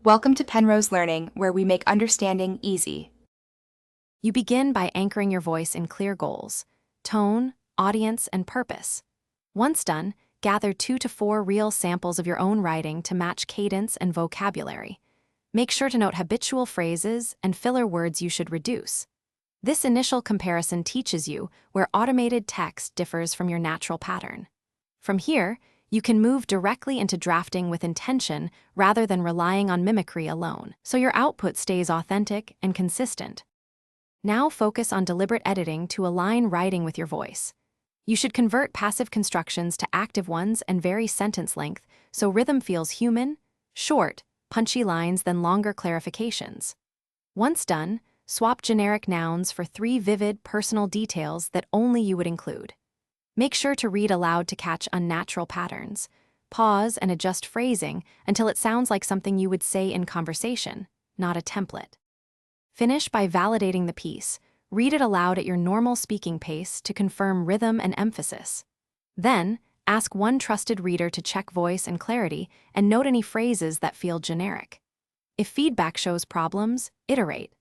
Welcome to Penrose Learning, where we make understanding easy. You begin by anchoring your voice in clear goals, tone, audience, and purpose. Once done, gather 2 to 4 real samples of your own writing to match cadence and vocabulary. Make sure to note habitual phrases and filler words you should reduce. This initial comparison teaches you where automated text differs from your natural pattern. From here, you can move directly into drafting with intention rather than relying on mimicry alone, so your output stays authentic and consistent. Now focus on deliberate editing to align writing with your voice. You should convert passive constructions to active ones and vary sentence length so rhythm feels human, short, punchy lines than longer clarifications. Once done, swap generic nouns for 3 vivid, personal details that only you would include. Make sure to read aloud to catch unnatural patterns. Pause and adjust phrasing until it sounds like something you would say in conversation, not a template. Finish by validating the piece. Read it aloud at your normal speaking pace to confirm rhythm and emphasis. Then, ask one trusted reader to check voice and clarity and note any phrases that feel generic. If feedback shows problems, iterate.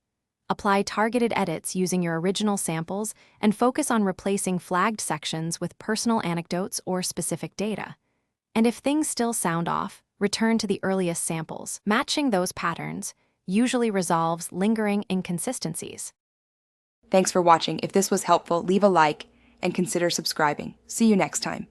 Apply targeted edits using your original samples and focus on replacing flagged sections with personal anecdotes or specific data. And if things still sound off, return to the earliest samples. Matching those patterns usually resolves lingering inconsistencies. Thanks for watching. If this was helpful, leave a like and consider subscribing. See you next time.